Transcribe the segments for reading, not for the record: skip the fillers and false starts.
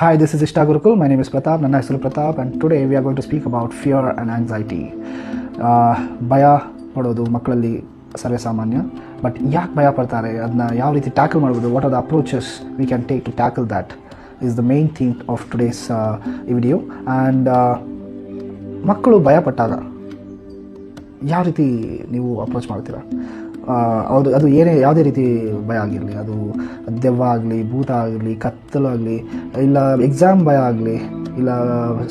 Hi, this is Ishta Gurukul. My name is Pratap, Nanna Hesaru Pratap, and today we are going to speak about fear and anxiety. ಭಯ ಪಡೋದು ಮಕ್ಕಳಲ್ಲಿ ಸರ್ವೇ ಸಾಮಾನ್ಯ, but ಯಾಕೆ ಭಯ ಪಡ್ತಾರೆ, ಅದನ್ನ ಯಾವ ರೀತಿ ಟ್ಯಾಕಲ್ ಮಾಡ್ಬೋದು, what are the approaches we can take to tackle that is the main theme of today's ಈ ವಿಡಿಯೋ. ಆ್ಯಂಡ್ ಮಕ್ಕಳು ಭಯ ಪಟ್ಟಾಗ ಯಾವ ರೀತಿ ನೀವು ಅಪ್ರೋಚ್ ಮಾಡ್ತೀರಾ? ಅದು ಯಾವುದೇ ರೀತಿ ಭಯ ಆಗಿರಲಿ, ಅದು ದೆವ್ವ ಆಗಲಿ, ಭೂತ ಆಗಲಿ, ಕತ್ತಲಾಗಲಿ, ಇಲ್ಲ ಎಕ್ಸಾಮ್ ಭಯ ಆಗಲಿ, ಇಲ್ಲ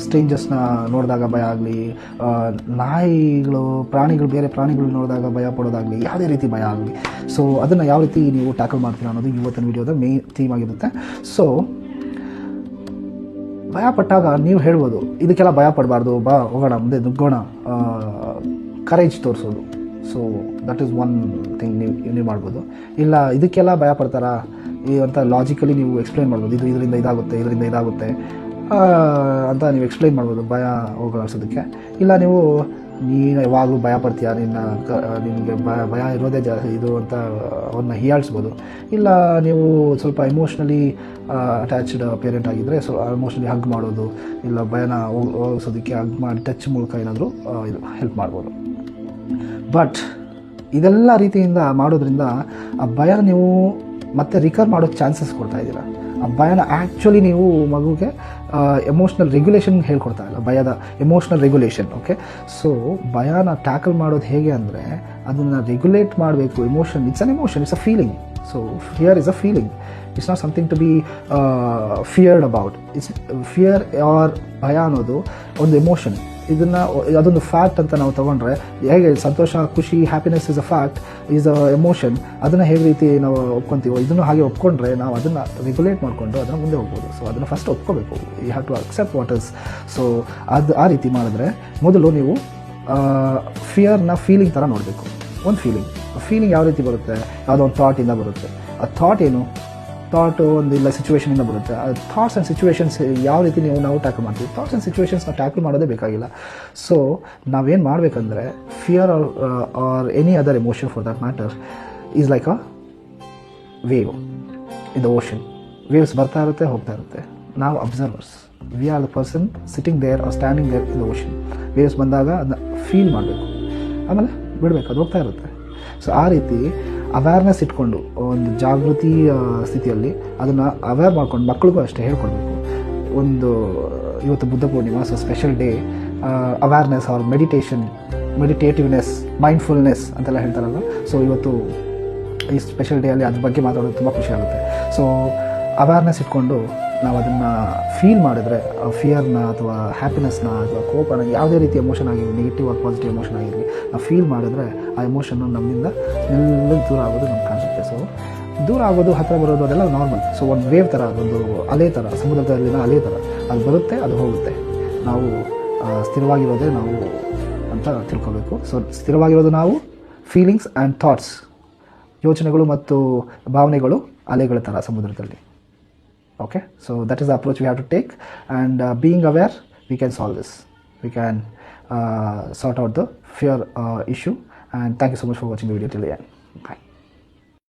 ಸ್ಟ್ರೇಂಜರ್ಸ್ನ ನೋಡಿದಾಗ ಭಯ ಆಗಲಿ, ನಾಯಿಗಳು, ಬೇರೆ ಪ್ರಾಣಿಗಳು ನೋಡಿದಾಗ ಭಯ ಪಡೋದಾಗಲಿ, ಯಾವುದೇ ರೀತಿ ಭಯ ಆಗಲಿ. ಸೊ ಅದನ್ನು ಯಾವ ರೀತಿ ನೀವು ಟ್ಯಾಕಲ್ ಮಾಡ್ತೀರಾ ಅನ್ನೋದು ಇವತ್ತಿನ ವಿಡಿಯೋದ ಮೇನ್ ಥೀಮ್ ಆಗಿರುತ್ತೆ. ಸೊ ಭಯ ಪಟ್ಟಾಗ ನೀವು ಹೇಳ್ಬೋದು, ಇದಕ್ಕೆಲ್ಲ ಭಯ ಪಡಬಾರ್ದು, ಬಾ ಹೋಗೋಣ, ಮುಂದೆ ನುಗ್ಗೋಣ, ಕರೇಜ್ ತೋರಿಸೋದು. So that is one thing ನೀವು ಮಾಡ್ಬೋದು. ಇಲ್ಲ ಇದಕ್ಕೆಲ್ಲ ಭಯ ಪಡ್ತಾರಾ ಅಂತ ಲಾಜಿಕಲಿ ನೀವು ಎಕ್ಸ್ಪ್ಲೈನ್ ಮಾಡ್ಬೋದು, ಇದರಿಂದ ಇದಾಗುತ್ತೆ ಅಂತ ನೀವು ಎಕ್ಸ್ಪ್ಲೈನ್ ಮಾಡ್ಬೋದು ಭಯ ಹೋಗ್ಲಾಡ್ಸೋದಕ್ಕೆ. ಇಲ್ಲ ನೀನು ಯಾವಾಗಲೂ ಭಯ ಪಡ್ತೀಯ, ನಿನಗೆ ಭಯ ಇರೋದೇ ಇದು ಅಂತ ಅವ್ರನ್ನ ಹೀಯಾಳಿಸ್ಬೋದು. ಇಲ್ಲ ನೀವು ಸ್ವಲ್ಪ ಎಮೋಷ್ನಲಿ ಅಟ್ಯಾಚ್ಡ್ ಪೇರೆಂಟ್ ಆಗಿದ್ದರೆ ಎಮೋಷ್ನಲಿ ಹಗ್ ಮಾಡೋದು, ಇಲ್ಲ ಭಯನ ಹೋಗಿಸೋದಕ್ಕೆ ಹಗ್ ಮಾಡಿ ಟಚ್ ಮೂಲಕ ಏನಾದರೂ ಇದು ಹೆಲ್ಪ್ ಮಾಡ್ಬೋದು. ಬಟ್ ಇದೆಲ್ಲ ರೀತಿಯಿಂದ ಮಾಡೋದ್ರಿಂದ ಆ ಭಯ ನೀವು ಮತ್ತೆ ರಿಕವರ್ ಮಾಡೋ ಚಾನ್ಸಸ್ ಕೊಡ್ತಾ ಇದ್ದೀರಾ. ಆ ಭಯನ ಆ್ಯಕ್ಚುಲಿ ನೀವು ಮಗುಗೆ ಎಮೋಷ್ನಲ್ ರೆಗ್ಯುಲೇಷನ್ ಹೇಳ್ಕೊಡ್ತಾ ಇಲ್ಲ, ಭಯದ ಎಮೋಷ್ನಲ್ ರೆಗ್ಯುಲೇಷನ್. ಓಕೆ, ಸೊ ಭಯನ ಟ್ಯಾಕಲ್ ಮಾಡೋದು ಹೇಗೆ ಅಂದರೆ ಅದನ್ನು ರೆಗ್ಯುಲೇಟ್ ಮಾಡಬೇಕು. Emotion, it's an emotion, it's a feeling. So fear is a feeling, it's not something to be feared about. It's fear or ಭಯ ಅನ್ನೋದು ಒಂದು ಎಮೋಷನ್. ಅದೊಂದು ಫ್ಯಾಕ್ಟ್ ಅಂತ ನಾವು ತೊಗೊಂಡ್ರೆ, ಹೇಗೆ ಸಂತೋಷ, ಖುಷಿ, happiness is a fact, is a emotion, ಅದನ್ನು ಹೇಗೆ ರೀತಿ ನಾವು ಒಪ್ಕೊತೀವೋ ಇದನ್ನು ಹಾಗೆ ಒಪ್ಕೊಂಡ್ರೆ ನಾವು ಅದನ್ನು ರೆಗ್ಯುಲೇಟ್ ಮಾಡಿಕೊಂಡು ಅದನ್ನು ಮುಂದೆ ಹೋಗ್ಬೋದು. ಸೊ ಅದನ್ನು ಫಸ್ಟ್ ಒಪ್ಕೋಬೇಕು, you have to accept what is. So ಆ ರೀತಿ ಮಾಡಿದ್ರೆ ಮೊದಲು ನೀವು ಫಿಯರ್ನ ಫೀಲಿಂಗ್ ಥರ ನೋಡಬೇಕು. ಒಂದು ಫೀಲಿಂಗ್ ಯಾವ ರೀತಿ ಬರುತ್ತೆ, ಯಾವುದೋ ಒಂದು ಥಾಟಿಂದ ಬರುತ್ತೆ. ಆ ಥಾಟ್ ಏನು, ಥಾಟು ಒಂದು ಇಲ್ಲ ಸಿಚುವೇಷನಿಂದ ಬರುತ್ತೆ. ಥಾಟ್ಸ್ ಆ್ಯಂಡ್ ಸಿಚುವೇಷನ್ಸ್ ಯಾವ ರೀತಿ ನಾವು ಟ್ಯಾಕಲ್ ಮಾಡ್ತೀವಿ. ಥಾಟ್ಸ್ ಆ್ಯಂಡ್ ಸಿಚುವೇಷನ್ಸ್ನ ಟ್ಯಾಕಲ್ ಮಾಡೋದೇ ಬೇಕಾಗಿಲ್ಲ. ಸೊ ನಾವೇನು ಮಾಡಬೇಕಂದ್ರೆ, fear or any other emotion for that matter is like a wave in the ocean. Waves ಬರ್ತಾ ಇರುತ್ತೆ, ಹೋಗ್ತಾ ಇರುತ್ತೆ. ನಾವು observers, we are the person sitting there or standing there in the ocean. Waves ಬಂದಾಗ ಅದನ್ನ feel ಮಾಡಬೇಕು, ಆಮೇಲೆ ಬಿಡಬೇಕು, ಅದು ಹೋಗ್ತಾ ಇರುತ್ತೆ. ಸೊ ಆ ರೀತಿ ಅವೇರ್ನೆಸ್ ಇಟ್ಕೊಂಡು ಒಂದು ಜಾಗೃತಿ ಸ್ಥಿತಿಯಲ್ಲಿ ಅದನ್ನು ಅವೇರ್ ಮಾಡ್ಕೊಂಡು ಮಕ್ಕಳಿಗೂ ಅಷ್ಟೇ ಹೇಳ್ಕೊಡ್ಬೇಕು. ಇವತ್ತು Buddha Purnima, so special day, awareness or meditativeness, mindfulness ಅಂತೆಲ್ಲ ಹೇಳ್ತಾರಲ್ಲ. ಸೊ ಇವತ್ತು ಈ ಸ್ಪೆಷಲ್ ಡೇ ಅಲ್ಲಿ ಅದ್ರ ಬಗ್ಗೆ ಮಾತಾಡೋದು ತುಂಬ ಖುಷಿ ಆಗುತ್ತೆ. ಸೊ ಅವೇರ್ನೆಸ್ ಇಟ್ಕೊಂಡು ನಾವು ಅದನ್ನು ಫೀಲ್ ಮಾಡಿದ್ರೆ, ಫಿಯರ್ನ ಅಥವಾ ಹ್ಯಾಪಿನೆಸ್ನ ಅಥವಾ ಕೋಪನ, ಯಾವುದೇ ರೀತಿ ಎಮೋಷನ್ ಆಗಿರಲಿ, ನೆಗೆಟಿವ್ ಆರ್ ಪಾಸಿಟಿವ್ ಎಮೋಷನ್ ಆಗಿರಲಿ, ನಾವು ಫೀಲ್ ಮಾಡಿದ್ರೆ ಆ ಎಮೋಷನ್ನು ನಮ್ಮಿಂದ ಎಲ್ಲ ದೂರ ಆಗೋದು ನಮ್ಗೆ ಕಾಣಿಸುತ್ತೆ. ಸೊ ದೂರ ಆಗೋದು, ಹತ್ತಿರ ಬರೋದು ಅದೆಲ್ಲ ನಾರ್ಮಲ್. ಸೊ ಒಂದು ವೇವ್ ಥರ, ಅದೊಂದು ಅಲೆ ಥರ, ಸಮುದ್ರದಲ್ಲಿನ ಅಲೆ ಥರ, ಅದು ಬರುತ್ತೆ, ಅದು ಹೋಗುತ್ತೆ. ನಾವು ಸ್ಥಿರವಾಗಿರೋದೇ ನಾವು ಅಂತ ತಿಳ್ಕೊಬೇಕು. ಸೊ ಸ್ಥಿರವಾಗಿರೋದು ನಾವು, ಫೀಲಿಂಗ್ಸ್ ಆ್ಯಂಡ್ ಥಾಟ್ಸ್, ಯೋಚನೆಗಳು ಮತ್ತು ಭಾವನೆಗಳು ಅಲೆಗಳ ಥರ ಸಮುದ್ರದಲ್ಲಿ. Okay, so that is the approach we have to take, and being aware, we can solve this. We can sort out the fear issue. And thank you so much for watching the video till the end. Bye.